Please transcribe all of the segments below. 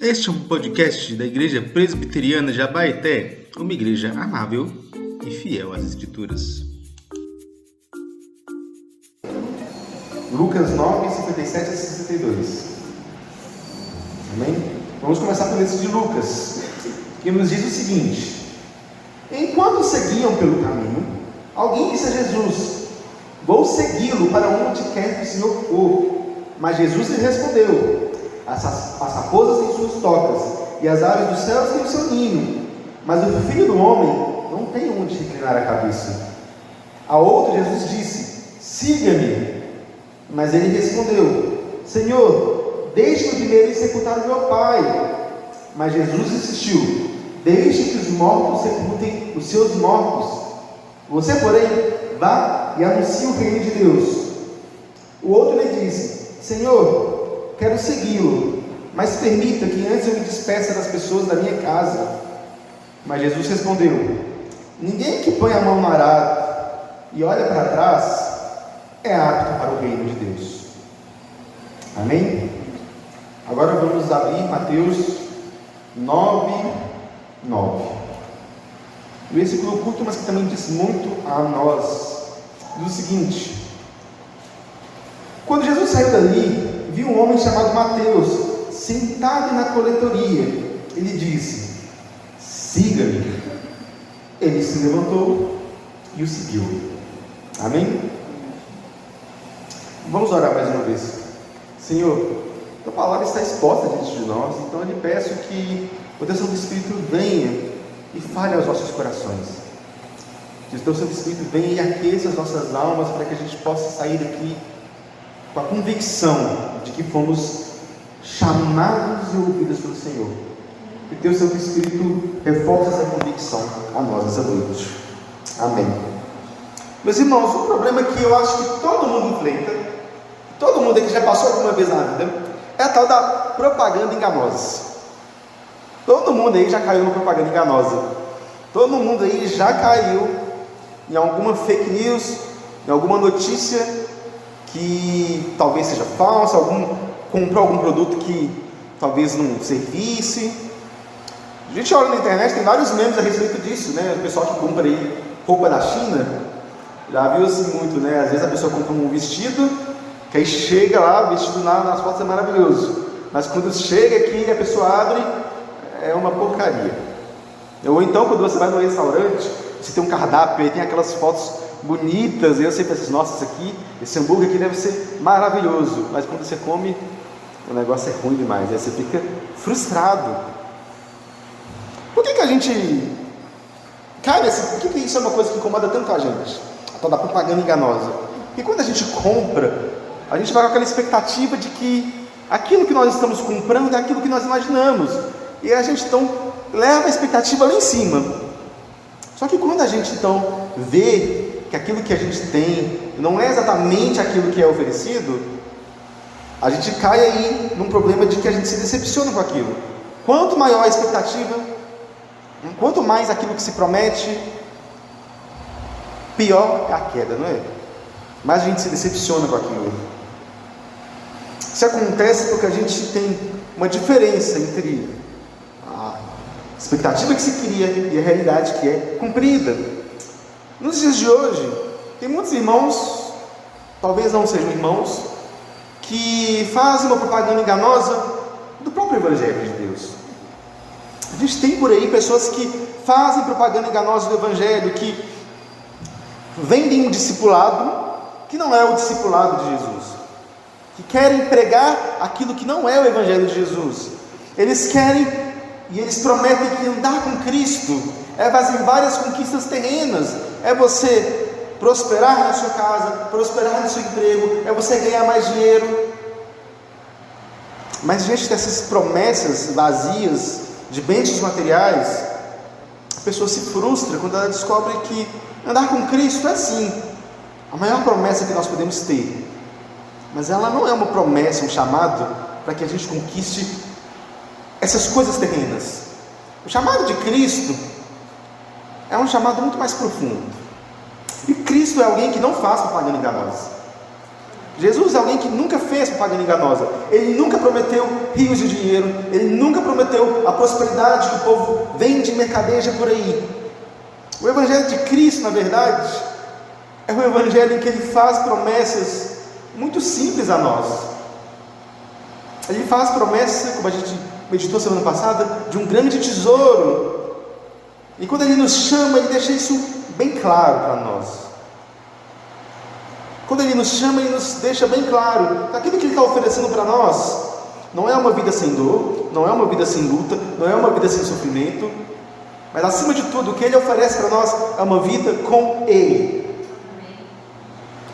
Este é um podcast da Igreja Presbiteriana de Abaeté, uma igreja amável e fiel às Escrituras. Lucas 9, 57 a 62. Amém? Vamos começar pelo texto de Lucas, que nos diz o seguinte: enquanto seguiam pelo caminho, alguém disse a Jesus: vou segui-lo para onde quer que o Senhor for. Mas Jesus lhe respondeu: as raposas têm suas tocas, e as aves dos céus têm o seu ninho, mas o Filho do Homem não tem onde reclinar a cabeça. A outro Jesus disse: siga-me. Mas ele respondeu: Senhor, deixe-me primeiro ir sepultar o meu pai. Mas Jesus insistiu: deixe que os mortos sepultem os seus mortos. Você, porém, vá e anuncie o reino de Deus. O outro lhe disse: Senhor, quero segui-lo, mas permita que antes eu me despeça das pessoas da minha casa. Mas Jesus respondeu: ninguém que põe a mão no arado e olha para trás é apto para o reino de Deus. Amém? Agora vamos abrir Mateus 9. Um versículo curto, mas que também diz muito a nós. Diz o seguinte: quando Jesus saiu dali, viu um homem chamado Mateus sentado na coletoria. Ele disse: siga-me. Ele se levantou e o seguiu. Amém? Vamos orar mais uma vez. Senhor, a tua palavra está exposta diante de nós, então eu lhe peço que o teu Santo Espírito venha e fale aos nossos corações. Que o teu Santo Espírito venha e aqueça as nossas almas, para que a gente possa sair daqui com a convicção de que fomos chamados e ouvidos pelo Senhor. Que o teu Santo Espírito reforce essa convicção a nós essa noite. Amém. Meus irmãos, o problema é que eu acho que todo mundo enfrenta, todo mundo aqui já passou alguma vez na vida, é a tal da propaganda enganosa. Todo mundo aí já caiu numa propaganda enganosa. Todo mundo aí já caiu em alguma fake news, em alguma notícia que talvez seja falsa, comprou algum produto que talvez não servisse. A gente olha na internet, tem vários memes a respeito disso, né? O pessoal que compra aí roupa da China, já viu assim muito, né? Às vezes a pessoa compra um vestido, que aí chega lá, o vestido nas fotos é maravilhoso, mas quando chega aqui a pessoa abre, é uma porcaria. Ou então quando você vai no restaurante, você tem um cardápio, aí tem aquelas fotos bonitas, e você pensa: nossa, esse hambúrguer aqui deve ser maravilhoso, mas quando você come, o negócio é ruim demais, aí você fica frustrado. Por que a gente cai nesse... Por que isso é uma coisa que incomoda tanto a gente? A tal da propaganda enganosa. Porque quando a gente compra, a gente vai com aquela expectativa de que aquilo que nós estamos comprando é aquilo que nós imaginamos, e a gente então leva a expectativa lá em cima. Só que quando a gente então vê que aquilo que a gente tem não é exatamente aquilo que é oferecido, a gente cai aí num problema de que a gente se decepciona com aquilo. Quanto maior a expectativa, quanto mais aquilo que se promete, pior é a queda, não é? Mais a gente se decepciona com aquilo. Isso acontece porque a gente tem uma diferença entre a expectativa que se cria e a realidade que é cumprida. Nos dias de hoje, tem muitos irmãos, talvez não sejam irmãos, que fazem uma propaganda enganosa do próprio Evangelho de Deus. A gente tem por aí pessoas que fazem propaganda enganosa do Evangelho, que vendem um discipulado que não é o discipulado de Jesus, que querem pregar aquilo que não é o Evangelho de Jesus. Eles querem e eles prometem que andar com Cristo é fazer várias conquistas terrenas, é você prosperar na sua casa, prosperar no seu emprego, é você ganhar mais dinheiro. Mas diante dessas promessas vazias de bens materiais, a pessoa se frustra quando ela descobre que andar com Cristo é sim a maior promessa que nós podemos ter, mas ela não é uma promessa, um chamado para que a gente conquiste essas coisas terrenas. O chamado de Cristo é um chamado muito mais profundo, e Cristo é alguém que não faz propaganda enganosa. Jesus é alguém que nunca fez propaganda enganosa. Ele nunca prometeu rios de dinheiro. Ele nunca prometeu a prosperidade que o povo vende e mercadeja por aí. O Evangelho de Cristo, na verdade, é um Evangelho em que Ele faz promessas muito simples a nós. Ele faz promessa, como a gente meditou semana passada, de um grande tesouro. E quando Ele nos chama, Ele deixa isso bem claro para nós. Quando Ele nos chama, Ele nos deixa bem claro que aquilo que Ele está oferecendo para nós não é uma vida sem dor, não é uma vida sem luta, não é uma vida sem sofrimento, mas acima de tudo, o que Ele oferece para nós é uma vida com Ele.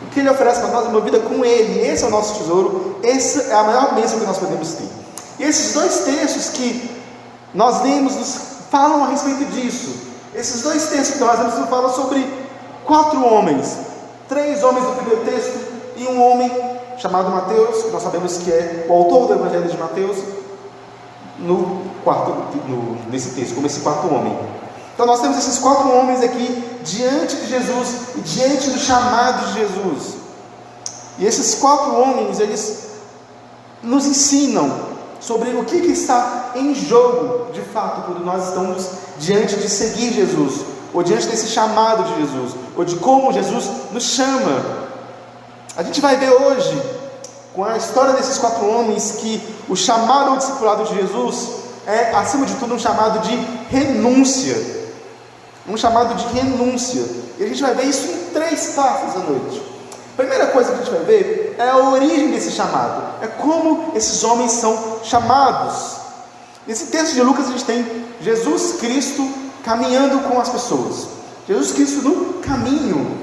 O que Ele oferece para nós é uma vida com Ele. Esse é o nosso tesouro, essa é a maior bênção que nós podemos ter. E esses dois textos que nós lemos nos falam a respeito disso. Esses dois textos que nós lemos nos falam sobre 4 homens. 3 homens no primeiro texto e um homem chamado Mateus, que nós sabemos que é o autor do Evangelho de Mateus, nesse texto, como esse 4º homem. Então nós temos esses 4 homens aqui diante de Jesus e diante do chamado de Jesus. E esses 4 homens, eles nos ensinam sobre o que está em jogo, de fato, quando nós estamos diante de seguir Jesus, ou diante desse chamado de Jesus, ou de como Jesus nos chama. A gente vai ver hoje, com a história desses 4 homens, que o chamado ao discipulado de Jesus é, acima de tudo, um chamado de renúncia. Um chamado de renúncia. E a gente vai ver isso em 3 partes à noite. A primeira coisa que a gente vai ver é a origem desse chamado. É como esses homens são chamados. Nesse texto de Lucas a gente tem Jesus Cristo caminhando com as pessoas. Jesus Cristo no caminho.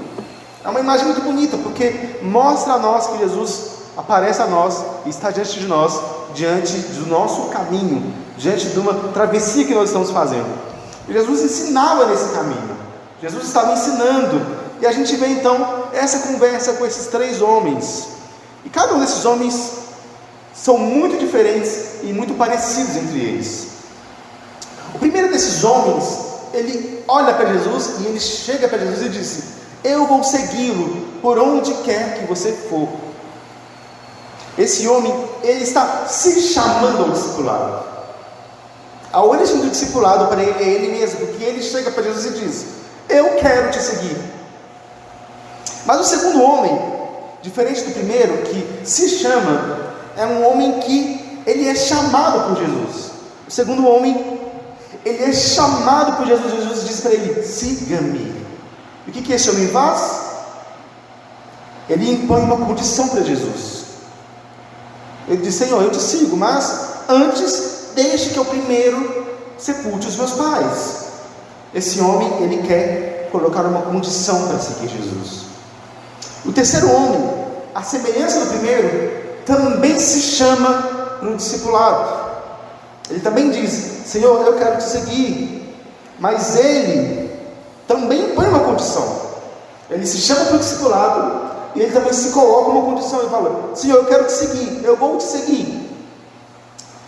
É uma imagem muito bonita, porque mostra a nós que Jesus aparece a nós e está diante de nós, diante do nosso caminho, diante de uma travessia que nós estamos fazendo. E Jesus ensinava nesse caminho. Jesus estava ensinando. E a gente vê então essa conversa com esses 3 homens. E cada um desses homens são muito diferentes e muito parecidos entre eles. O primeiro desses homens, ele olha para Jesus e ele chega para Jesus e diz: eu vou segui-lo por onde quer que você for. Esse homem, ele está se chamando ao discipulado. A origem do discipulado para ele é ele mesmo, porque ele chega para Jesus e diz: eu quero te seguir. Mas o segundo homem, diferente do primeiro, que se chama, é um homem que ele é chamado por Jesus. O segundo homem, ele é chamado por Jesus. Jesus diz para ele: siga-me. E o que esse homem faz? Ele impõe uma condição para Jesus. Ele diz: Senhor, eu te sigo, mas antes deixe que eu primeiro sepulte os meus pais. Esse homem, ele quer colocar uma condição para seguir Jesus. O terceiro homem, a semelhança do primeiro, também se chama no discipulado. Ele também diz: Senhor, eu quero te seguir. Mas ele também põe uma condição. Ele se chama para o discipulado e ele também se coloca uma condição e fala: Senhor, eu quero te seguir, eu vou te seguir.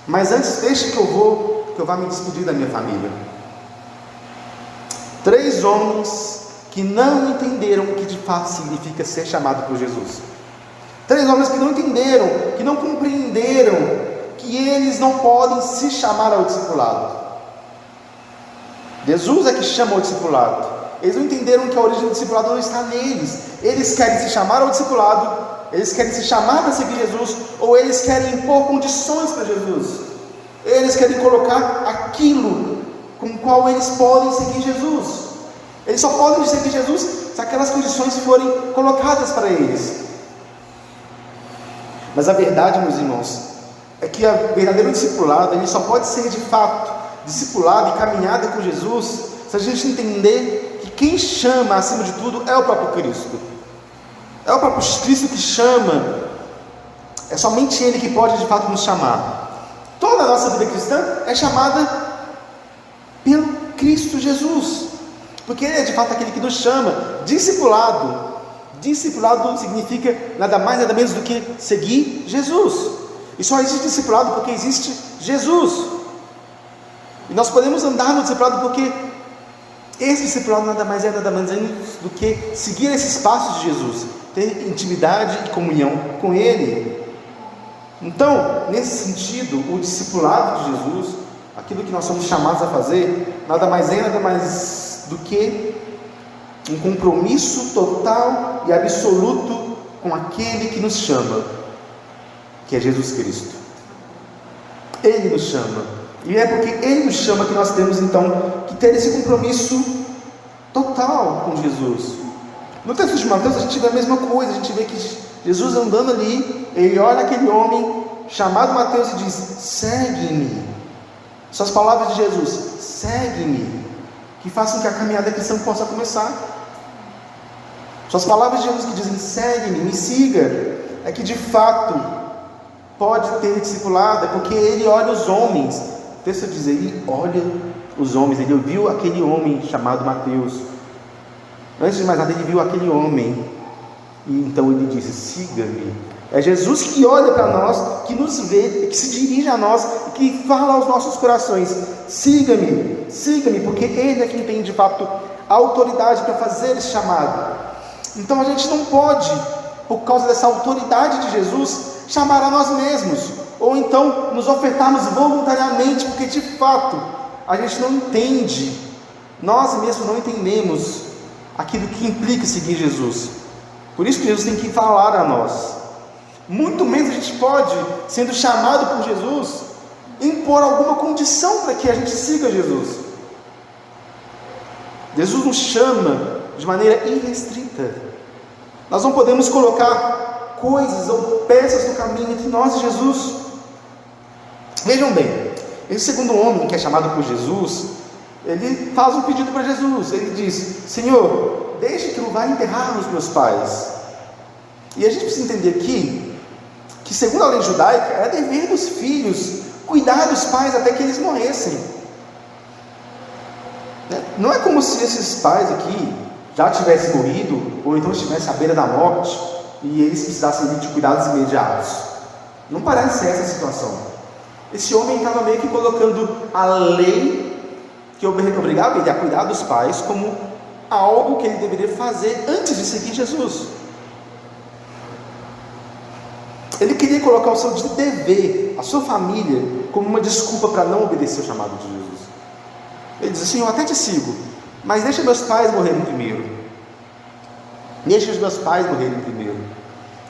Mas antes deixe que eu vá me despedir da minha família. 3 homens que não entenderam o que de fato significa ser chamado por Jesus. 3 homens que não entenderam, que não compreenderam que eles não podem se chamar ao discipulado. Jesus é que chama ao discipulado. Eles não entenderam que a origem do discipulado não está neles. Eles querem se chamar ao discipulado, eles querem se chamar para seguir Jesus, ou eles querem impor condições para Jesus. Eles querem colocar aquilo com o qual eles podem seguir Jesus. Eles só podem seguir Jesus se aquelas condições forem colocadas para eles. Mas a verdade, meus irmãos, é que o verdadeiro discipulado, ele só pode ser de fato discipulado e caminhada com Jesus se a gente entender que quem chama acima de tudo é o próprio Cristo. É o próprio Cristo que chama. É somente Ele que pode de fato nos chamar. Toda a nossa vida cristã é chamada pelo Cristo Jesus, porque Ele é de fato aquele que nos chama. Discipulado significa nada mais, nada menos do que seguir Jesus. E só existe discipulado porque existe Jesus. E nós podemos andar no discipulado porque esse discipulado nada mais é, nada menos do que seguir esses passos de Jesus. ter intimidade e comunhão com Ele. Então, nesse sentido, o discipulado de Jesus, aquilo que nós somos chamados a fazer, nada mais do que um compromisso total e absoluto com aquele que nos chama, que é Jesus Cristo. Ele nos chama, e é porque Ele nos chama que nós temos então que ter esse compromisso total com Jesus. No texto de Mateus a gente vê a mesma coisa, a gente vê que Jesus andando ali, Ele olha aquele homem chamado Mateus e diz: segue-me. São as palavras de Jesus: segue-me, que façam que a caminhada cristã possa começar. São as palavras de Jesus que dizem: segue-me, me siga. É que de fato pode ter discipulado, é porque Ele olha os homens. O texto diz: Ele olha os homens. Ele viu aquele homem chamado Mateus. Antes de mais nada, Ele viu aquele homem, e então Ele disse: siga-me. É Jesus que olha para nós, que nos vê, que se dirige a nós, que fala aos nossos corações: siga-me, siga-me, porque Ele é quem tem de fato a autoridade para fazer esse chamado. Então a gente não pode, por causa dessa autoridade de Jesus, chamar a nós mesmos, ou então nos ofertarmos voluntariamente, porque de fato a gente não entende, nós mesmos não entendemos aquilo que implica seguir Jesus. Por isso que Jesus tem que falar a nós. Muito menos a gente pode, sendo chamado por Jesus, impor alguma condição para que a gente siga Jesus. Jesus nos chama de maneira irrestrita. Nós não podemos colocar coisas ou peças no caminho entre nós e Jesus. Vejam bem, esse segundo homem que é chamado por Jesus, ele faz um pedido para Jesus. Ele diz: Senhor, deixe que eu vá enterrar os meus pais. E a gente precisa entender aqui que, segundo a lei judaica, era dever dos filhos cuidar dos pais até que eles morressem. Não é como se esses pais aqui já tivessem morrido, ou então estivessem à beira da morte, e eles precisassem de cuidados imediatos. Não parece ser essa a situação. Esse homem estava meio que colocando a lei que obrigava ele a cuidar dos pais como algo que ele deveria fazer antes de seguir Jesus. Ele queria colocar o seu dever, a sua família, como uma desculpa para não obedecer o chamado de Jesus. Ele diz assim: eu até te sigo, mas deixa meus pais morrerem primeiro. Deixa os meus pais morrerem primeiro,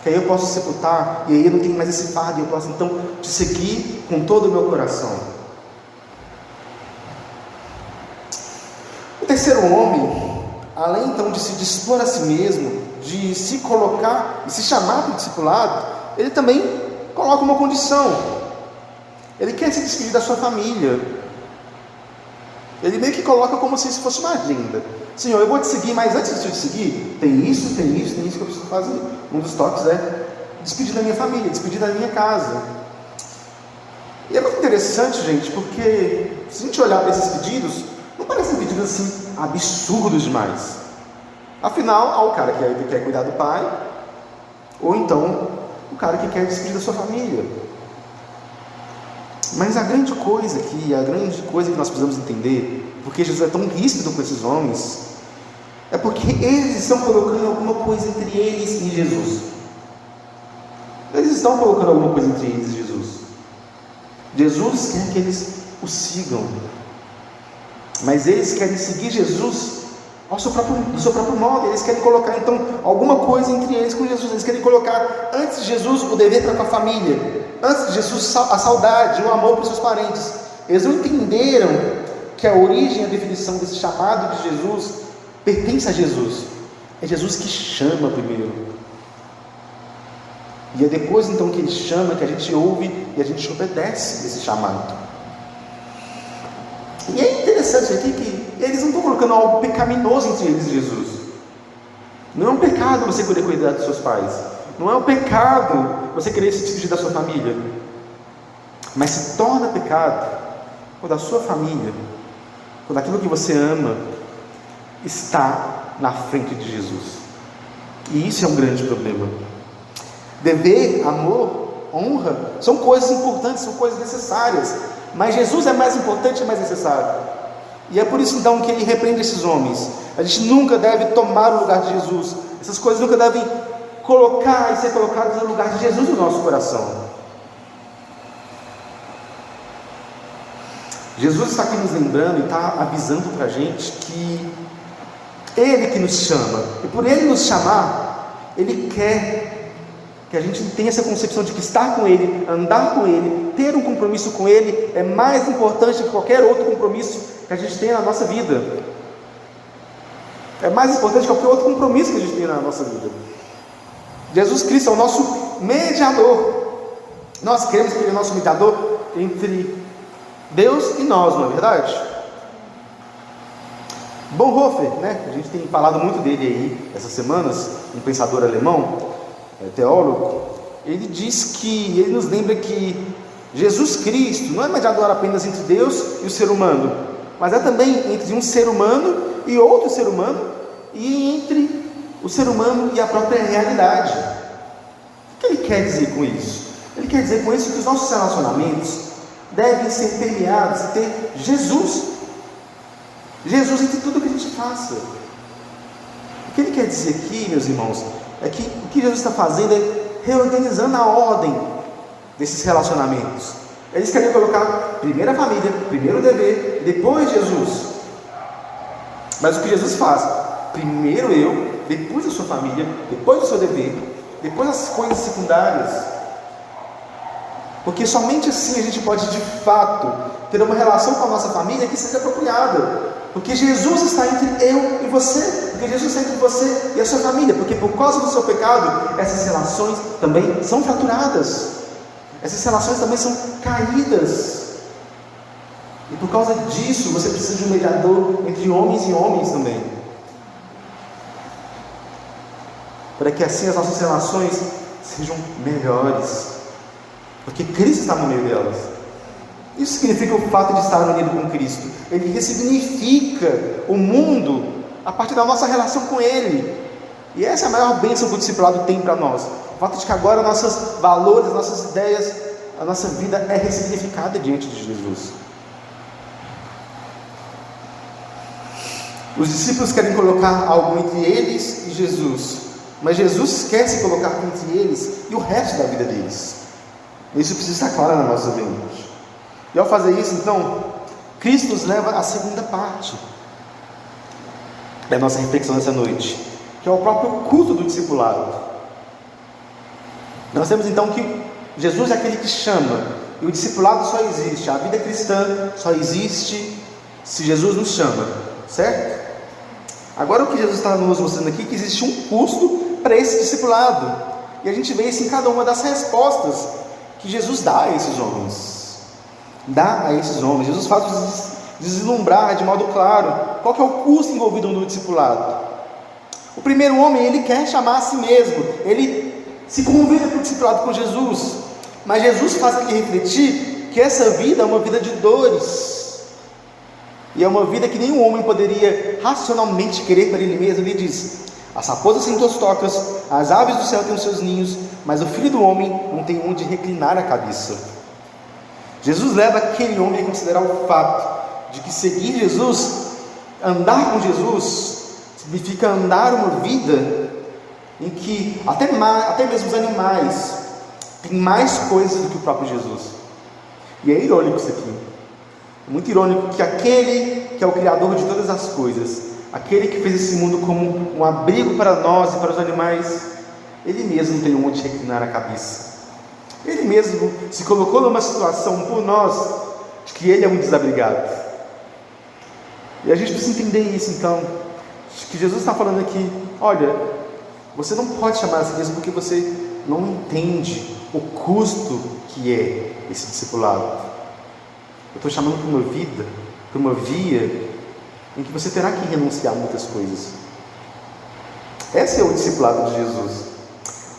que aí eu posso sepultar, e aí eu não tenho mais esse fardo, e eu posso então te seguir com todo o meu coração. O terceiro homem, além então de se dispor a si mesmo, de se colocar e se chamar para o discipulado, ele também coloca uma condição. Ele quer se despedir da sua família. Ele meio que coloca como se isso fosse uma agenda. Senhor, eu vou te seguir, mas antes de eu te seguir, tem isso que eu preciso fazer. Um dos toques é despedir da minha família, despedir da minha casa. E é muito interessante, gente, porque se a gente olhar para esses pedidos, não parecem pedidos assim absurdos demais. Afinal, há o cara que quer cuidar do pai, ou então o cara que quer despedir da sua família. Mas a grande coisa que nós precisamos entender, porque Jesus é tão ríspido com esses homens, é porque eles estão colocando alguma coisa entre eles e Jesus. Eles estão colocando alguma coisa entre eles e Jesus. Jesus quer que eles o sigam, mas eles querem seguir Jesus do seu próprio modo. Eles querem colocar então alguma coisa entre eles com Jesus. Eles querem colocar antes de Jesus o dever para com a família, antes de Jesus a saudade, o amor para os seus parentes. Eles não entenderam que a origem e a definição desse chamado de Jesus pertence a Jesus. É Jesus que chama primeiro, e é depois então que Ele chama, que a gente ouve e a gente obedece esse chamado. E é interessante aqui que eles não estão colocando algo pecaminoso entre eles e Jesus. Não é um pecado você querer cuidar dos seus pais, não é um pecado você querer se despedir da sua família, mas se torna pecado quando a sua família, quando aquilo que você ama está na frente de Jesus. E isso é um grande problema. Dever, amor, honra são coisas importantes, são coisas necessárias, mas Jesus é mais importante e mais necessário. E é por isso então que Ele repreende esses homens. A gente nunca deve tomar o lugar de Jesus. Essas coisas nunca devem colocar e ser colocados no lugar de Jesus no nosso coração. Jesus está aqui nos lembrando e está avisando para a gente que Ele que nos chama, e por Ele nos chamar, Ele quer que a gente tenha essa concepção de que estar com Ele, andar com Ele, ter um compromisso com Ele é mais importante que qualquer outro compromisso que a gente tenha na nossa vida. É mais importante que qualquer outro compromisso que a gente tenha na nossa vida. Jesus Cristo é o nosso mediador. Nós queremos que Ele é o nosso mediador entre Deus e nós, não é verdade? Bonhoeffer, né? A gente tem falado muito dele aí essas semanas, um pensador alemão, teólogo. Ele diz que, ele nos lembra que Jesus Cristo não é mediador apenas entre Deus e o ser humano, mas é também entre um ser humano e outro ser humano, e entre o ser humano e a própria realidade. O que ele quer dizer com isso? Ele quer dizer com isso que os nossos relacionamentos devem ser permeados e ter Jesus entre tudo que a gente faça. O que ele quer dizer aqui, meus irmãos, é que o que Jesus está fazendo é reorganizando a ordem desses relacionamentos. Eles querem colocar primeiro a família, primeiro o dever, depois Jesus. Mas o que Jesus faz? Primeiro eu, depois a sua família, depois o seu dever, depois as coisas secundárias. Porque somente assim a gente pode de fato ter uma relação com a nossa família que seja apropriada. Porque Jesus está entre eu e você. Porque Jesus está entre você e a sua família. Porque por causa do seu pecado, essas relações também são fraturadas. Essas relações também são caídas. E por causa disso, você precisa de um mediador entre homens e homens também. Para que assim as nossas relações sejam melhores. Porque Cristo está no meio delas. Isso significa o fato de estar unido com Cristo. Ele ressignifica o mundo a partir da nossa relação com Ele. E essa é a maior bênção que o discipulado tem para nós. O fato de que agora nossos valores, nossas ideias, a nossa vida é ressignificada diante de Jesus. Os discípulos querem colocar algo entre eles e Jesus, mas Jesus quer se colocar entre eles e o resto da vida deles. Isso precisa estar claro na nossa mente. E ao fazer isso, então, Cristo nos leva à segunda parte da nossa reflexão nessa noite, que é o próprio culto do discipulado. Nós temos então que Jesus é aquele que chama, e o discipulado só existe, a vida cristã só existe se Jesus nos chama, certo? Agora o que Jesus está nos mostrando aqui é que existe um custo para esse discipulado, e a gente vê isso em cada uma das respostas que Jesus dá a esses homens. Jesus faz deslumbrar de modo claro qual que é o custo envolvido no discipulado. O primeiro homem, ele quer chamar a si mesmo, ele se convida para o discipulado com Jesus, mas Jesus faz ele refletir que essa vida é uma vida de dores, e é uma vida que nenhum homem poderia racionalmente querer para ele mesmo. Ele diz: as raposas têm suas tocas, as aves do céu têm os seus ninhos, mas o filho do homem não tem onde reclinar a cabeça. Jesus leva aquele homem a considerar o fato de que seguir Jesus, andar com Jesus, significa andar uma vida em que até mesmo os animais têm mais coisas do que o próprio Jesus. E é irônico isso aqui. É muito irônico que aquele que é o Criador de todas as coisas, aquele que fez esse mundo como um abrigo para nós e para os animais, Ele mesmo tem onde reclinar a cabeça. Ele mesmo se colocou numa situação por nós de que Ele é um desabrigado. E a gente precisa entender isso então, que Jesus está falando aqui: olha, você não pode chamar a si mesmo porque você não entende o custo que é esse discipulado. Eu estou chamando para uma vida, para uma via em que você terá que renunciar a muitas coisas. Esse é o discipulado de Jesus.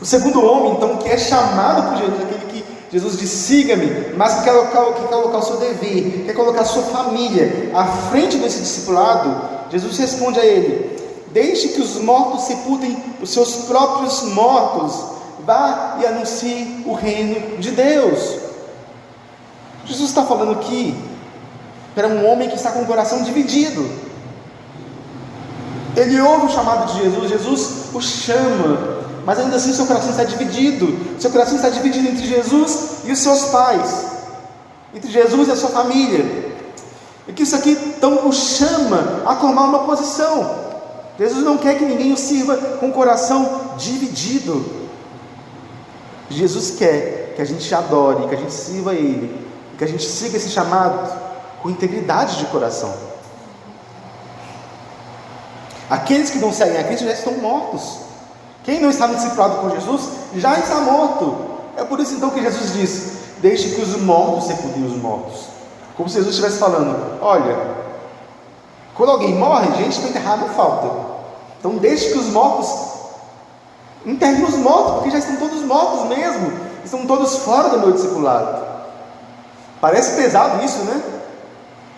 O segundo homem, então, que é chamado por Jesus, aquele que Jesus diz: siga-me, mas que quer colocar o seu dever, quer colocar a sua família à frente desse discipulado, Jesus responde a ele: deixe que os mortos sepultem os seus próprios mortos, vá e anuncie o reino de Deus. Jesus está falando aqui para um homem que está com o coração dividido. Ele ouve o chamado de Jesus, Jesus o chama, mas ainda assim seu coração está dividido. Seu coração está dividido entre Jesus e os seus pais, entre Jesus e a sua família. E que isso aqui então o chama a tomar uma posição. Jesus não quer que ninguém o sirva com o coração dividido. Jesus quer que a gente adore, que a gente sirva a Ele, que a gente siga esse chamado com integridade de coração. Aqueles que não seguem a Cristo já estão mortos. Quem não está no discipulado com Jesus já está morto. É por isso então que Jesus diz: deixe que os mortos sepultem os mortos. Como se Jesus estivesse falando: olha, quando alguém morre, gente para enterrar não falta. Então deixe que os mortos enterrem os mortos, porque já estão todos mortos mesmo. Estão todos fora do meu discipulado. Parece pesado isso, né?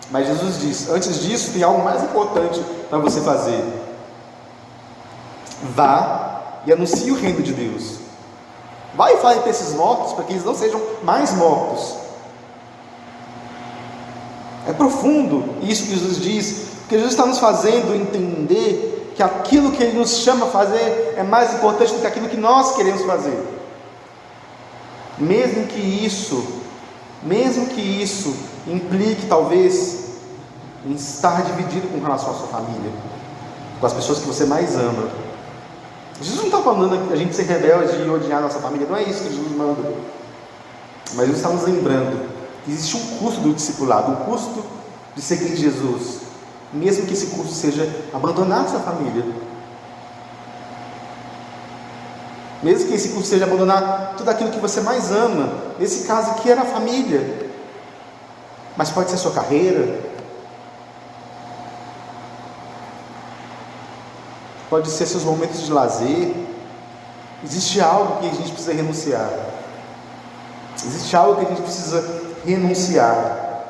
Mas Jesus diz: antes disso tem algo mais importante para você fazer. Vá e anuncie o reino de Deus. Vá e fale para esses mortos, para que eles não sejam mais mortos. É profundo isso que Jesus diz, porque Jesus está nos fazendo entender que aquilo que Ele nos chama a fazer é mais importante do que aquilo que nós queremos fazer. Mesmo que isso implique talvez em estar dividido com relação à sua família, com as pessoas que você mais ama. Jesus não está falando a gente ser rebelde e odiar a nossa família, não é isso que Jesus manda. Mas Jesus está nos lembrando que existe um custo do discipulado, um custo de seguir Jesus, mesmo que esse custo seja abandonar a sua família, mesmo que esse custo seja abandonar tudo aquilo que você mais ama, nesse caso aqui era a família, mas pode ser a sua carreira, pode ser seus momentos de lazer. Existe algo que a gente precisa renunciar. Existe algo que a gente precisa renunciar.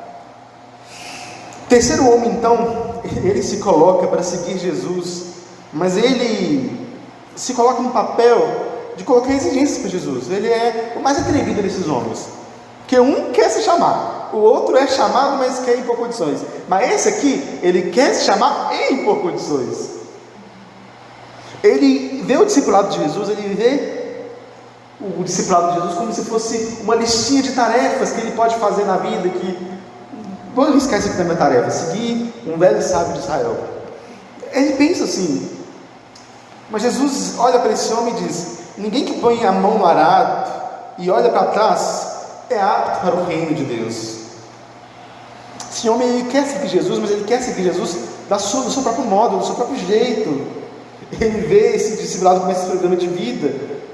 Terceiro homem, então, ele se coloca para seguir Jesus, mas ele se coloca no papel de colocar exigências para Jesus. Ele é o mais atrevido desses homens, porque um quer se chamar, o outro é chamado, mas quer impor condições. Mas esse aqui, ele quer se chamar e impor condições. Ele vê o discipulado de Jesus, ele vê o discipulado de Jesus como se fosse uma listinha de tarefas que ele pode fazer na vida, que vou arriscar isso aqui na minha tarefa, seguir um velho sábio de Israel. Ele pensa assim, mas Jesus olha para esse homem e diz: ninguém que põe a mão no arado e olha para trás é apto para o reino de Deus. Esse homem, ele quer seguir Jesus, mas ele quer seguir Jesus do seu próprio modo, do seu próprio jeito. Ele vê esse discipulado como esse programa de vida,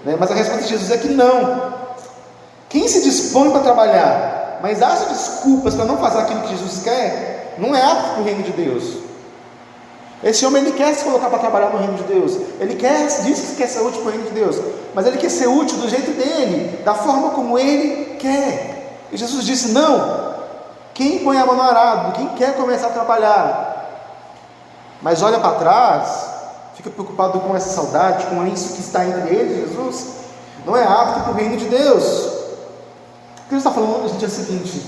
né? Mas a resposta de Jesus é que não. Quem se dispõe para trabalhar, mas acha desculpas para não fazer aquilo que Jesus quer, não é apto para o reino de Deus. Esse homem, ele quer se colocar para trabalhar no reino de Deus, ele diz que quer ser útil para o reino de Deus, mas ele quer ser útil do jeito dele, da forma como ele quer. E Jesus disse: não, quem põe a mão no arado, quem quer começar a trabalhar, mas olha para trás, fica preocupado com essa saudade, com isso que está entre eles, Jesus, não é apto para o reino de Deus. O que ele está falando, gente, é o seguinte: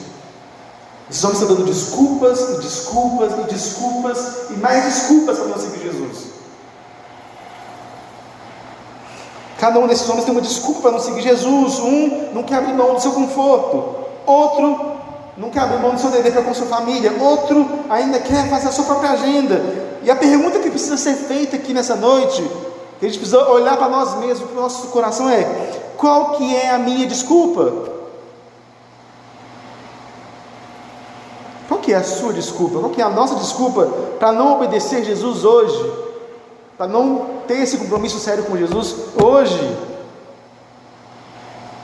esses homens estão dando desculpas, e desculpas, e desculpas, e mais desculpas para não seguir Jesus. Cada um desses homens tem uma desculpa para não seguir Jesus. Um não quer abrir mão do seu conforto, outro não quer abrir mão do seu dever para com sua família, outro ainda quer fazer a sua própria agenda. E a pergunta que precisa ser feita aqui nessa noite, que a gente precisa olhar para nós mesmos, para o nosso coração, é: qual que é a minha desculpa? Qual que é a sua desculpa? Qual que é a nossa desculpa para não obedecer Jesus hoje? Para não ter esse compromisso sério com Jesus hoje?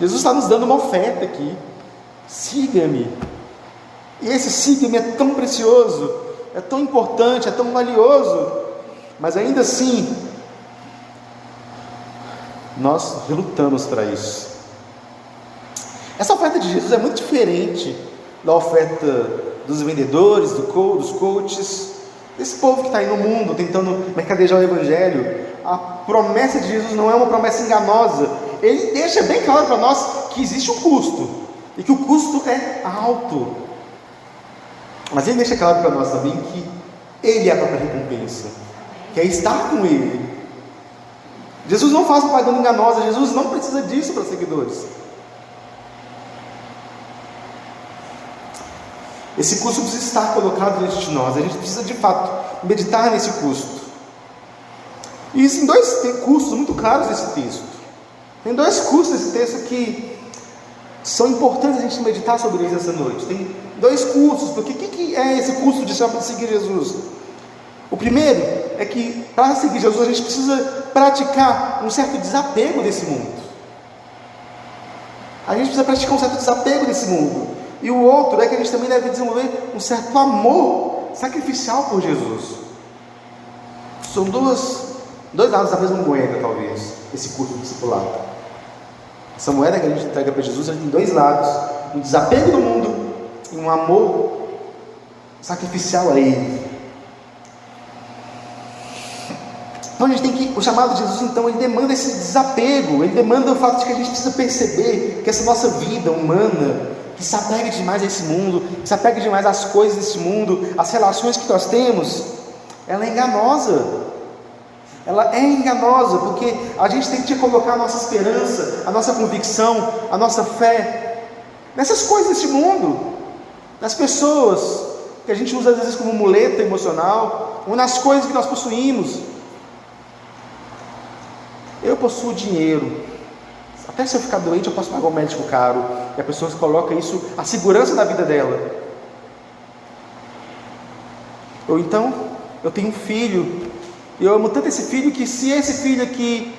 Jesus está nos dando uma oferta aqui: siga-me. E esse siga-me é tão precioso, é tão importante, é tão valioso, mas ainda assim nós relutamos para isso. Essa oferta de Jesus é muito diferente da oferta dos vendedores, dos coaches, desse povo que está aí no mundo tentando mercadejar o Evangelho. A promessa de Jesus não é uma promessa enganosa. Ele deixa bem claro para nós que existe um custo, e que o custo é alto. Mas ele deixa claro para nós também que Ele é a própria recompensa, que é estar com Ele. Jesus não faz propaganda enganosa, Jesus não precisa disso para seguidores. Esse custo precisa estar colocado diante de nós, a gente precisa de fato meditar nesse custo. E existem dois custos muito claros nesse texto. Tem dois custos nesse texto que são importantes a gente meditar sobre eles essa noite. Tem dois custos, porque o que é esse custo de seguir Jesus? O primeiro é que para seguir Jesus a gente precisa praticar um certo desapego desse mundo. A gente precisa praticar um certo desapego desse mundo. E o outro é que a gente também deve desenvolver um certo amor sacrificial por Jesus. São dois lados da mesma moeda, talvez, esse curso do discipulado. Essa moeda que a gente entrega para Jesus, ela tem dois lados: um desapego do mundo e um amor sacrificial a Ele. Então a gente tem que, o chamado de Jesus, então, ele demanda esse desapego, ele demanda o fato de que a gente precisa perceber que essa nossa vida humana, que se apega demais a esse mundo, que se apega demais às coisas desse mundo, às relações que nós temos, ela é enganosa. Ela é enganosa, porque a gente tem que colocar a nossa esperança, a nossa convicção, a nossa fé nessas coisas desse mundo, nas pessoas que a gente usa às vezes como muleta emocional, ou nas coisas que nós possuímos. Eu possuo dinheiro, até se eu ficar doente eu posso pagar um médico caro, e a pessoa coloca isso, a segurança da vida dela. Ou então, eu tenho um filho, e eu amo tanto esse filho, que se esse filho aqui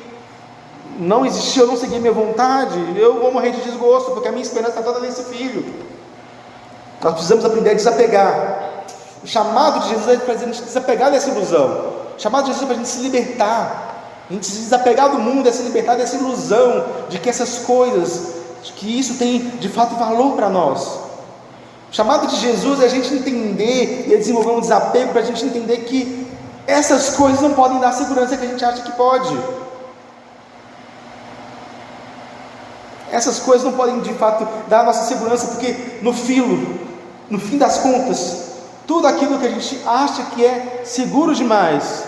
não existir, eu não seguir minha vontade, eu vou morrer de desgosto, porque a minha esperança está toda nesse filho. Nós precisamos aprender a desapegar. O chamado de Jesus é para a gente desapegar dessa ilusão. O chamado de Jesus é para a gente se libertar, a gente se desapegar do mundo, é se libertar dessa ilusão de que essas coisas, de que isso tem de fato valor para nós. O chamado de Jesus é a gente entender e desenvolver um desapego para a gente entender que essas coisas não podem dar a segurança que a gente acha que pode. Essas coisas não podem de fato dar a nossa segurança, porque no fim das contas, tudo aquilo que a gente acha que é seguro demais,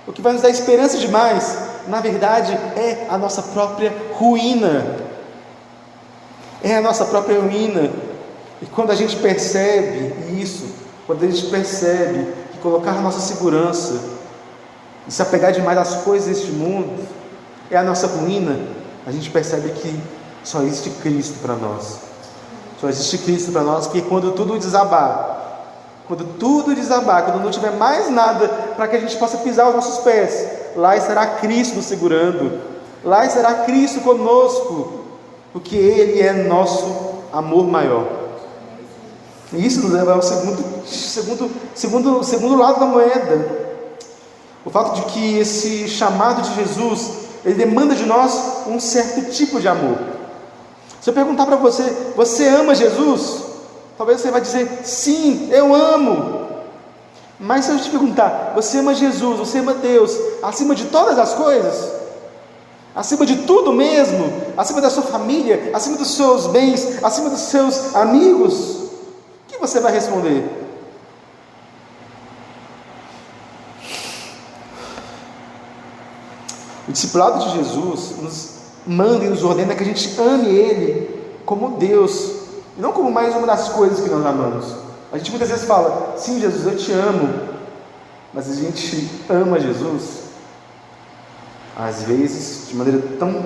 o que vai nos dar esperança demais, na verdade é a nossa própria ruína. É a nossa própria ruína. E quando a gente percebe isso, quando a gente percebe que colocar a nossa segurança e se apegar demais às coisas deste mundo é a nossa ruína, a gente percebe que só existe Cristo para nós. Só existe Cristo para nós, porque quando tudo desabar, quando não tiver mais nada para que a gente possa pisar os nossos pés, lá estará Cristo nos segurando, lá estará Cristo conosco, porque Ele é nosso amor maior. E isso nos leva ao segundo lado da moeda, o fato de que esse chamado de Jesus, ele demanda de nós um certo tipo de amor. Se eu perguntar para você, você ama Jesus? Talvez você vai dizer, sim, eu amo. Mas se eu te perguntar, você ama Jesus, você ama Deus, acima de todas as coisas? Acima de tudo mesmo? Acima da sua família, acima dos seus bens, acima dos seus amigos? O que você vai responder? O discipulado de Jesus nos manda e nos ordena que a gente ame Ele como Deus, e não como mais uma das coisas que nós amamos. A gente muitas vezes fala, sim Jesus, eu te amo, mas a gente ama Jesus às vezes de maneira tão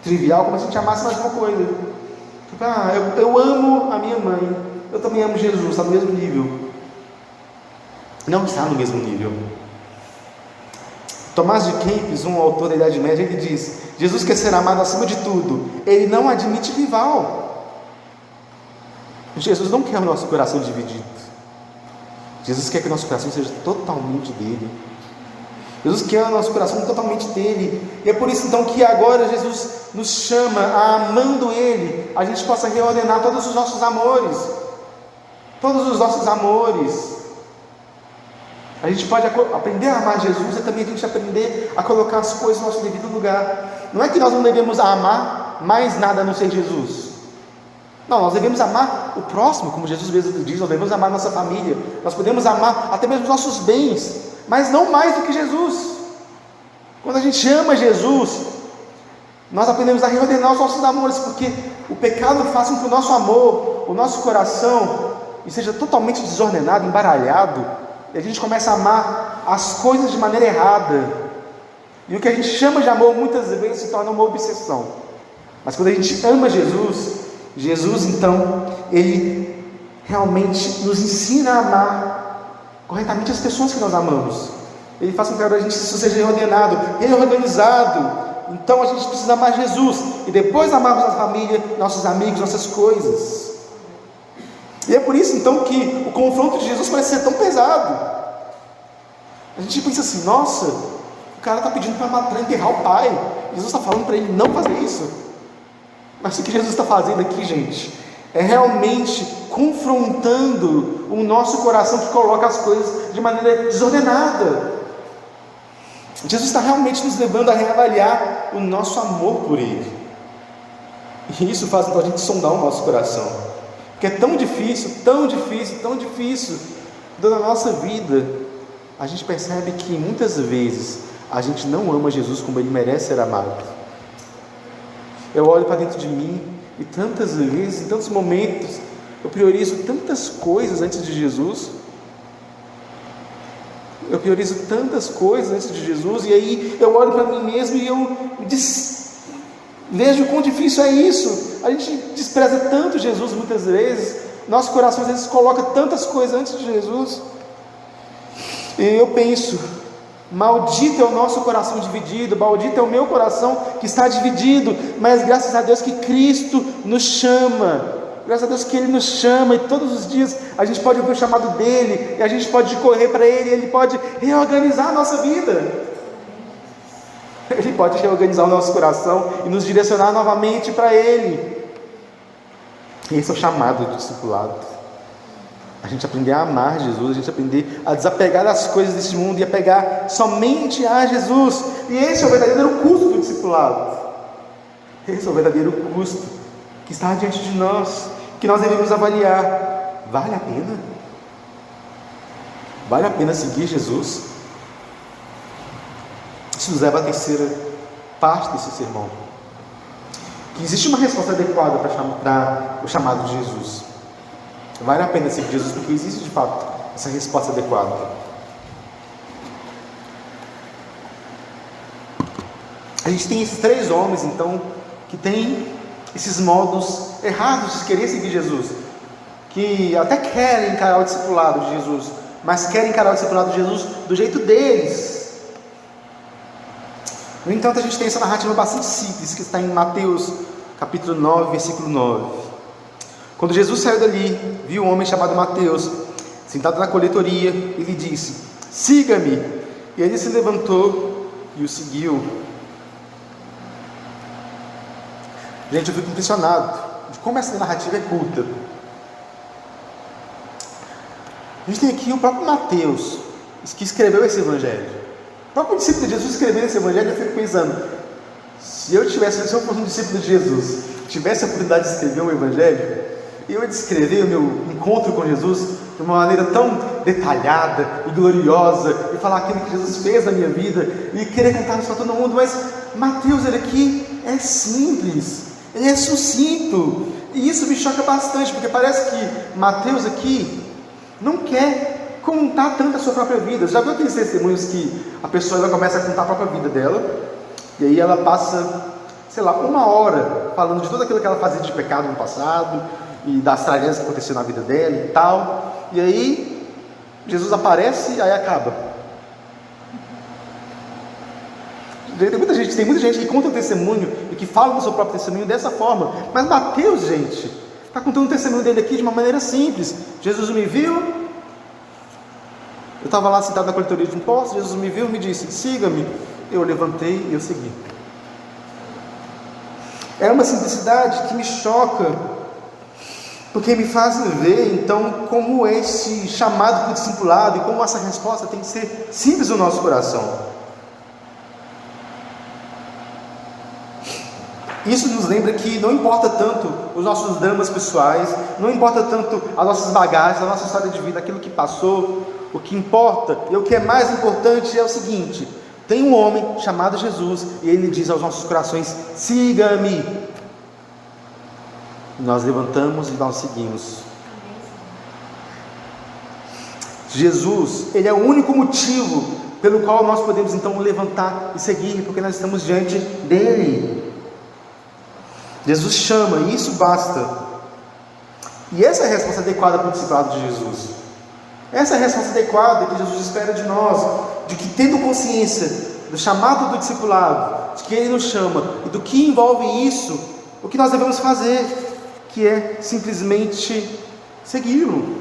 trivial como se a gente amasse mais uma coisa. Tipo, eu amo a minha mãe, eu também amo Jesus, está no mesmo nível. Não está no mesmo nível. Tomás de Kempis, um autor da Idade Média, ele diz, Jesus quer ser amado acima de tudo, Ele não admite rival. Jesus não quer o nosso coração dividido. Jesus quer que o nosso coração seja totalmente dele. Jesus quer o nosso coração totalmente dele. E é por isso então que agora Jesus nos chama a, amando Ele, a gente possa reordenar todos os nossos amores. Todos os nossos amores. A gente pode aprender a amar Jesus e também a gente aprender a colocar as coisas no nosso devido lugar. Não é que nós não devemos amar mais nada a não ser Jesus. Não, nós devemos amar o próximo, como Jesus mesmo diz, nós devemos amar nossa família, nós podemos amar até mesmo os nossos bens, mas não mais do que Jesus. Quando a gente ama Jesus, nós aprendemos a reordenar os nossos amores, porque o pecado faz com que o nosso amor, o nosso coração, esteja totalmente desordenado, embaralhado, e a gente começa a amar as coisas de maneira errada, e o que a gente chama de amor muitas vezes se torna uma obsessão. Mas quando a gente ama Jesus então, Ele realmente nos ensina a amar corretamente as pessoas que nós amamos. Ele faz com que a gente seja reordenado, reorganizado. Então a gente precisa amar Jesus, e depois amarmos a família, nossos amigos, nossas coisas. E é por isso então que o confronto de Jesus parece ser tão pesado. A gente pensa assim: nossa, o cara está pedindo para enterrar o pai, Jesus está falando para ele não fazer isso. Mas o que Jesus está fazendo aqui, gente, é realmente confrontando o nosso coração, que coloca as coisas de maneira desordenada. Jesus está realmente nos levando a reavaliar o nosso amor por Ele, e isso faz então a gente sondar o nosso coração, porque é tão difícil na nossa vida. A gente percebe que muitas vezes a gente não ama Jesus como Ele merece ser amado. Eu olho para dentro de mim e tantas vezes, em tantos momentos, eu priorizo tantas coisas antes de Jesus. Eu priorizo tantas coisas antes de Jesus, e aí eu olho para mim mesmo e eu vejo o quão difícil é isso. A gente despreza tanto Jesus muitas vezes, nosso coração às vezes coloca tantas coisas antes de Jesus, e eu penso: maldito é o nosso coração dividido, maldito é o meu coração que está dividido, mas graças a Deus que Cristo nos chama, graças a Deus que Ele nos chama, e todos os dias a gente pode ouvir o chamado dEle, e a gente pode correr para Ele, e Ele pode reorganizar a nossa vida, Ele pode reorganizar o nosso coração e nos direcionar novamente para Ele. Esse é o chamado do discipulado. A gente aprender a amar Jesus, a gente aprender a desapegar das coisas desse mundo e a pegar somente a Jesus. E esse é o verdadeiro custo do discipulado. Esse é o verdadeiro custo que está diante de nós, que nós devemos avaliar. Vale a pena? Vale a pena seguir Jesus? Isso nos leva à terceira parte desse sermão, que existe uma resposta adequada para o chamado de Jesus. Vale a pena seguir Jesus, porque existe de fato essa resposta adequada. A gente tem esses três homens então, que têm esses modos errados de querer seguir Jesus, que até querem encarar o discipulado de Jesus, mas querem encarar o discipulado de Jesus do jeito deles. No entanto, a gente tem essa narrativa bastante simples, que está em Mateus capítulo 9, versículo 9. Quando Jesus saiu dali, viu um homem chamado Mateus sentado na coletoria, e lhe disse: siga-me. E ele se levantou e o seguiu. Gente, eu fico impressionado de como essa narrativa é culta. A gente tem aqui o próprio Mateus, que escreveu esse evangelho. O próprio discípulo de Jesus escreveu esse evangelho. Eu fico pensando: se eu fosse um discípulo de Jesus, tivesse a oportunidade de escrever um evangelho, eu ia descrever o meu encontro com Jesus de uma maneira tão detalhada e gloriosa, e falar aquilo que Jesus fez na minha vida, e querer contar isso para todo mundo. Mas Mateus, ele aqui é simples, ele é sucinto, e isso me choca bastante, porque parece que Mateus aqui não quer contar tanto a sua própria vida. Já viu aqueles testemunhos que a pessoa ela começa a contar a própria vida dela, e aí ela passa, sei lá, 1 hora falando de tudo aquilo que ela fazia de pecado no passado, e das tragédias que aconteceu na vida dela e tal, e aí Jesus aparece e aí acaba. Tem muita gente que conta o testemunho e que fala do seu próprio testemunho dessa forma, mas Mateus, gente, está contando o testemunho dele aqui de uma maneira simples. Jesus me viu, eu estava lá sentado na coletoria de impostos, Jesus me viu e me disse: siga-me. Eu levantei e eu segui. É uma simplicidade que me choca, porque me faz ver então como esse chamado para o discipulado e como essa resposta tem que ser simples no nosso coração. Isso nos lembra que não importa tanto os nossos dramas pessoais, não importa tanto as nossas bagagens, a nossa história de vida, aquilo que passou. O que importa e o que é mais importante é o seguinte: tem um homem chamado Jesus, e ele diz aos nossos corações: siga-me. Nós levantamos e nós seguimos. Jesus, ele é o único motivo pelo qual nós podemos então levantar e seguir, porque nós estamos diante dele. Jesus chama, e isso basta. E essa é a resposta adequada para o discipulado de Jesus. Essa é a resposta adequada que Jesus espera de nós, de que, tendo consciência do chamado do discipulado, de que ele nos chama e do que envolve isso, o que nós devemos fazer, que é simplesmente segui-lo.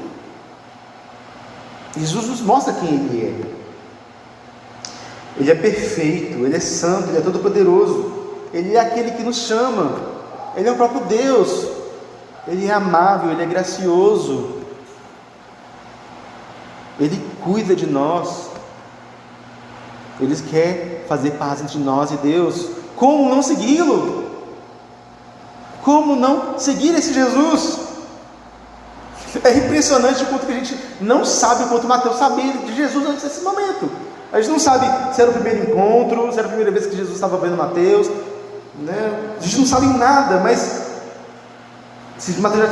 Jesus nos mostra quem ele é. Ele é perfeito, ele é santo, ele é todo-poderoso, ele é aquele que nos chama, ele é o próprio Deus, ele é amável, ele é gracioso, ele cuida de nós, ele quer fazer paz entre nós e Deus. Como não segui-lo? Como não seguir esse Jesus? É impressionante o quanto que a gente não sabe, o quanto Mateus sabia de Jesus antes desse momento. A gente não sabe se era o primeiro encontro, se era a primeira vez que Jesus estava vendo Mateus, né? A gente não sabe nada, mas se Mateus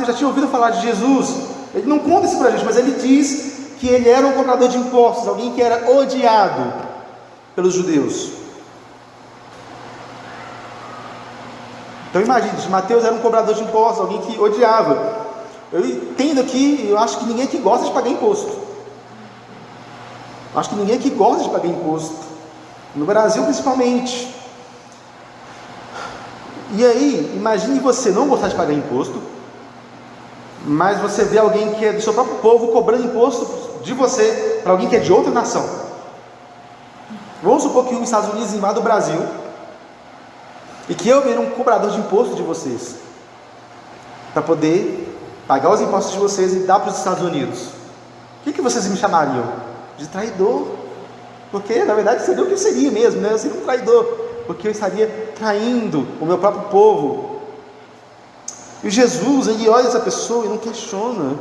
já tinha ouvido falar de Jesus, ele não conta isso para a gente, mas ele diz que ele era um cobrador de impostos, alguém que era odiado pelos judeus. Então imagine, Mateus era um cobrador de impostos, alguém que odiava. Eu entendo aqui, eu acho que ninguém aqui gosta de pagar imposto. Acho que ninguém aqui gosta de pagar imposto, no Brasil principalmente. E aí, imagine você não gostar de pagar imposto, mas você vê alguém que é do seu próprio povo cobrando imposto de você para alguém que é de outra nação. Vamos supor que os Estados Unidos invadam o Brasil e que eu vire um cobrador de imposto de vocês, para poder pagar os impostos de vocês e dar para os Estados Unidos. O que vocês me chamariam? De traidor, porque na verdade seria o que eu seria mesmo, né? Eu seria um traidor, porque eu estaria traindo o meu próprio povo. E Jesus, ele olha essa pessoa e não questiona.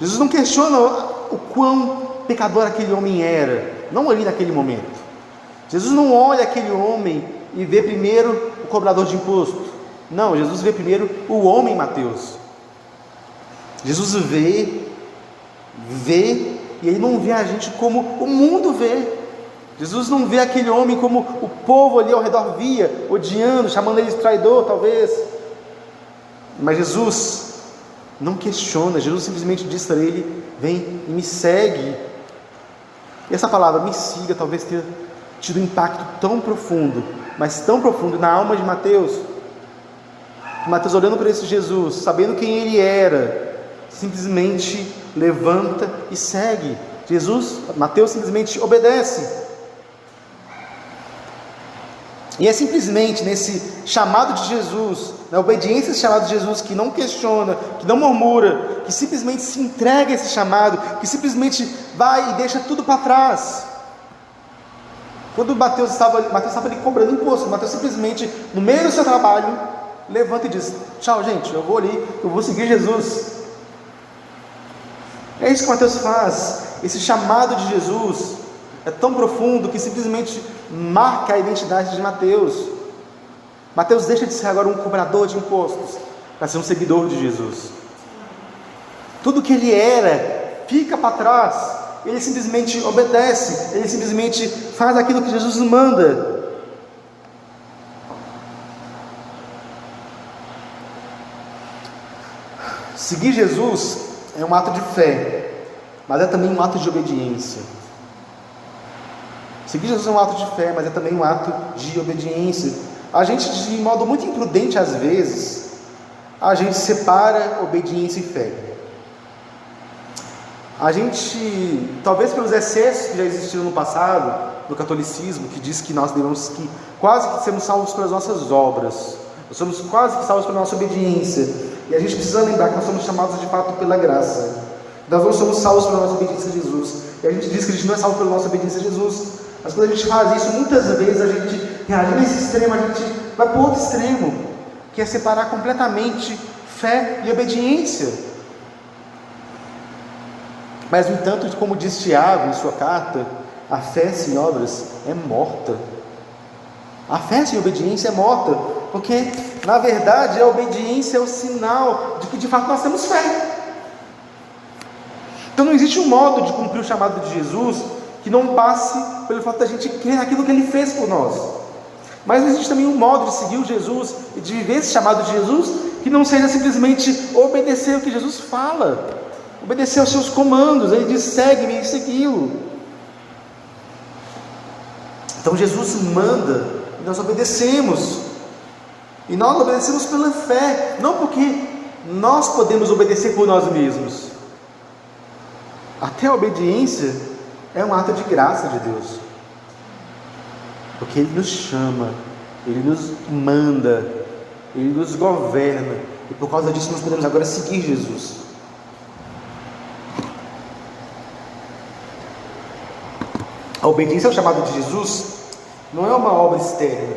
Jesus não questiona o quão pecador aquele homem era, não ali naquele momento. Jesus não olha aquele homem e vê primeiro o cobrador de imposto. Não, Jesus vê primeiro o homem Mateus. Jesus vê, e ele não vê a gente como o mundo vê. Jesus não vê aquele homem como o povo ali ao redor via, odiando, chamando ele de traidor, talvez. Mas Jesus não questiona, Jesus simplesmente diz para ele: vem e me segue. E essa palavra, me siga, talvez tenha tido um impacto tão profundo, mas tão profundo na alma de Mateus. Mateus, olhando para esse Jesus, sabendo quem ele era, simplesmente levanta e segue. Mateus simplesmente obedece. E é simplesmente nesse chamado de Jesus, na obediência a esse chamado de Jesus, que não questiona, que não murmura, que simplesmente se entrega a esse chamado, que simplesmente vai e deixa tudo para trás. Quando Mateus estava ali cobrando imposto, Mateus simplesmente, no meio do seu trabalho, levanta e diz: tchau gente, eu vou ali, eu vou seguir Jesus. É isso que Mateus faz. Esse chamado de Jesus é tão profundo que simplesmente marca a identidade de Mateus. Mateus deixa de ser agora um cobrador de impostos para ser um seguidor de Jesus. Tudo que ele era fica para trás. Ele simplesmente obedece, ele simplesmente faz aquilo que Jesus manda. Seguir Jesus é um ato de fé, mas é também um ato de obediência. Seguir Jesus é um ato de fé, mas é também um ato de obediência. A gente, de modo muito imprudente às vezes, a gente separa obediência e fé. A gente, talvez pelos excessos que já existiram no passado, do catolicismo, que diz que nós devemos quase que sermos salvos pelas nossas obras, nós somos quase que salvos pela nossa obediência, e a gente precisa lembrar que nós somos chamados de fato pela graça. Nós não somos salvos pela nossa obediência a Jesus, e a gente diz que a gente não é salvo pela nossa obediência a Jesus, mas quando a gente faz isso, muitas vezes a gente reage nesse extremo, a gente vai para o outro extremo, que é separar completamente fé e obediência. Mas, no entanto, como diz Tiago em sua carta, a fé sem obras é morta. A fé sem obediência é morta, porque, na verdade, a obediência é o sinal de que, de fato, nós temos fé. Então, não existe um modo de cumprir o chamado de Jesus que não passe pelo fato da gente crer naquilo que Ele fez por nós. Mas existe também um modo de seguir o Jesus e de viver esse chamado de Jesus que não seja simplesmente obedecer o que Jesus fala, obedecer aos seus comandos. Ele diz: segue-me, e segui-lo. Então Jesus manda e nós obedecemos. E nós obedecemos pela fé, não porque nós podemos obedecer por nós mesmos. Até a obediência é um ato de graça de Deus, porque Ele nos chama, Ele nos manda, Ele nos governa, e por causa disso nós podemos agora seguir Jesus. A obediência ao chamado de Jesus não é uma obra externa,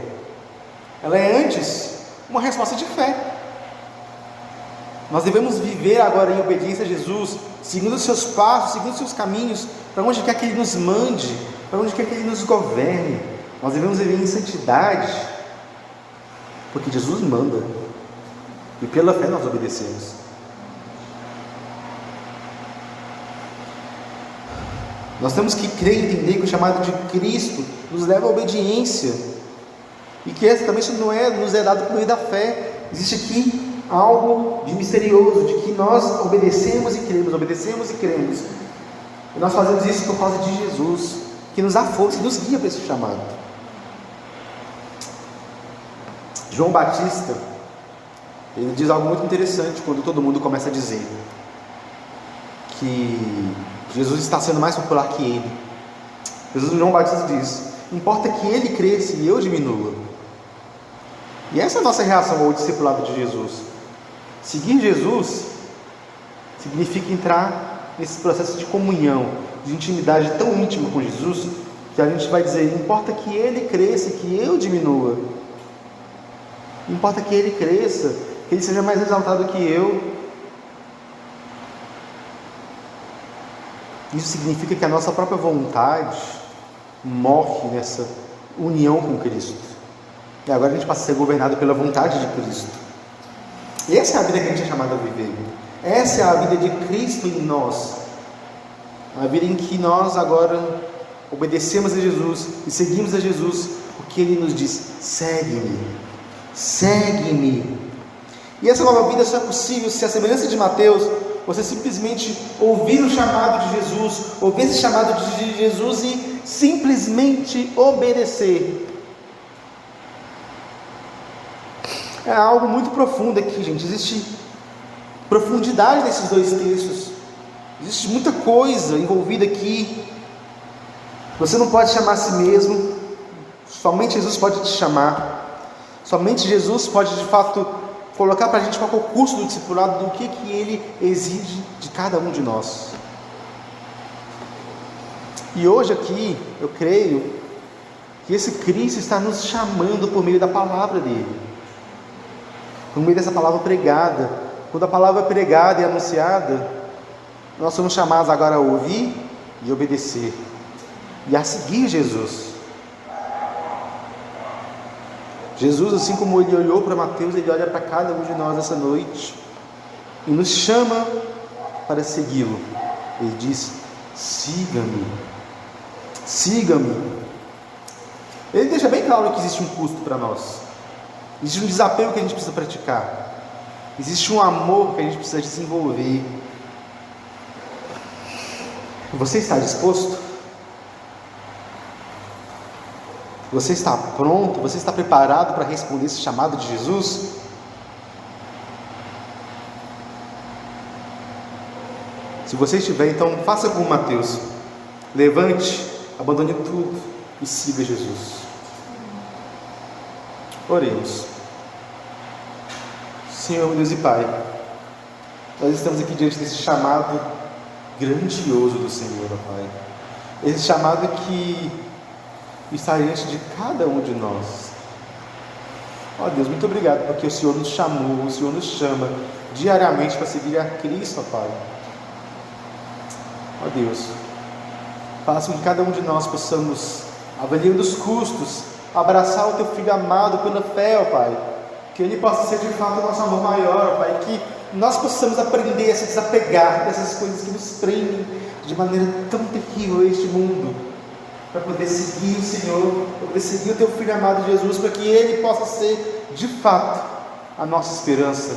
ela é antes uma resposta de fé. Nós devemos viver agora em obediência a Jesus, seguindo os seus passos, seguindo os seus caminhos, para onde quer que Ele nos mande, para onde quer que Ele nos governe. Nós devemos viver em santidade, porque Jesus manda, e pela fé nós obedecemos. Nós temos que crer e entender que o chamado de Cristo nos leva à obediência, e que essa também nos é dado por meio da fé. Existe aqui algo de misterioso, de que nós obedecemos e cremos, e nós fazemos isso por causa de Jesus, que nos dá força e nos guia para esse chamado. João Batista, ele diz algo muito interessante quando todo mundo começa a dizer que Jesus está sendo mais popular que ele. João Batista diz: importa que ele cresça e eu diminua. E essa é a nossa reação ao discipulado de Jesus. Seguir Jesus significa entrar nesse processo de comunhão, de intimidade tão íntima com Jesus, que a gente vai dizer: importa que Ele cresça e que eu diminua. Importa que Ele cresça, que Ele seja mais exaltado que eu. Isso significa que a nossa própria vontade morre nessa união com Cristo. E agora a gente passa a ser governado pela vontade de Cristo. E essa é a vida que a gente é chamado a viver. Essa é a vida de Cristo em nós. A vida em que nós agora obedecemos a Jesus e seguimos a Jesus, porque Ele nos diz: segue-me, segue-me. E essa nova vida só é possível se, a semelhança de Mateus, você simplesmente ouvir o chamado de Jesus, ouvir esse chamado de Jesus e simplesmente obedecer. É algo muito profundo aqui, gente. Existe profundidade nesses dois textos. Existe muita coisa envolvida aqui. Você não pode chamar a si mesmo. Somente Jesus pode te chamar. Somente Jesus pode, de fato, colocar para a gente qual é o curso do discipulado, do que Ele exige de cada um de nós. E hoje aqui, eu creio que esse Cristo está nos chamando por meio da palavra dEle. Por meio dessa palavra pregada. Quando a palavra é pregada e anunciada, nós somos chamados agora a ouvir e obedecer, e a seguir Jesus. Jesus, assim como Ele olhou para Mateus, Ele olha para cada um de nós essa noite e nos chama para segui-lo. Ele diz: siga-me, siga-me. Ele deixa bem claro que existe um custo para nós. Existe um desapego que a gente precisa praticar. Existe um amor que a gente precisa desenvolver. Você está disposto? Você está pronto? Você está preparado para responder esse chamado de Jesus? Se você estiver, então faça como Mateus. Levante, abandone tudo e siga Jesus. Oremos. Senhor, meu Deus e Pai, nós estamos aqui diante desse chamado grandioso do Senhor, ó Pai. Esse chamado que está diante de cada um de nós. Ó Deus, muito obrigado, porque o Senhor nos chamou, o Senhor nos chama diariamente para seguir a Cristo, ó Pai. Ó Deus, Faça com que cada um de nós possamos, avaliando os custos, abraçar o Teu Filho amado pela fé, ó Pai. Que Ele possa ser de fato o nosso amor maior, ó Pai. Que nós possamos aprender a se desapegar dessas coisas que nos prendem de maneira tão terrível a este mundo, para poder seguir o Senhor, para poder seguir o Teu Filho amado Jesus, para que Ele possa ser de fato a nossa esperança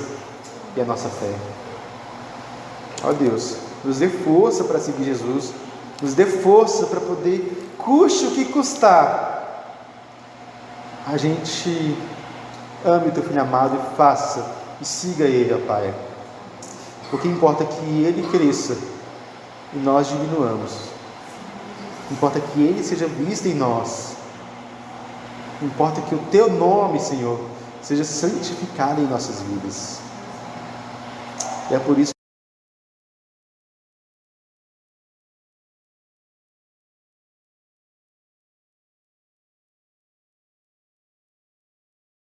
e a nossa fé. Ó Deus, nos dê força para seguir Jesus, nos dê força para poder, custe o que custar, a gente ame o Teu Filho amado e faça e siga Ele, ó Pai. O que importa é que Ele cresça e nós diminuamos. Importa que Ele seja visto em nós. Importa que o Teu nome, Senhor, seja santificado em nossas vidas. E é por isso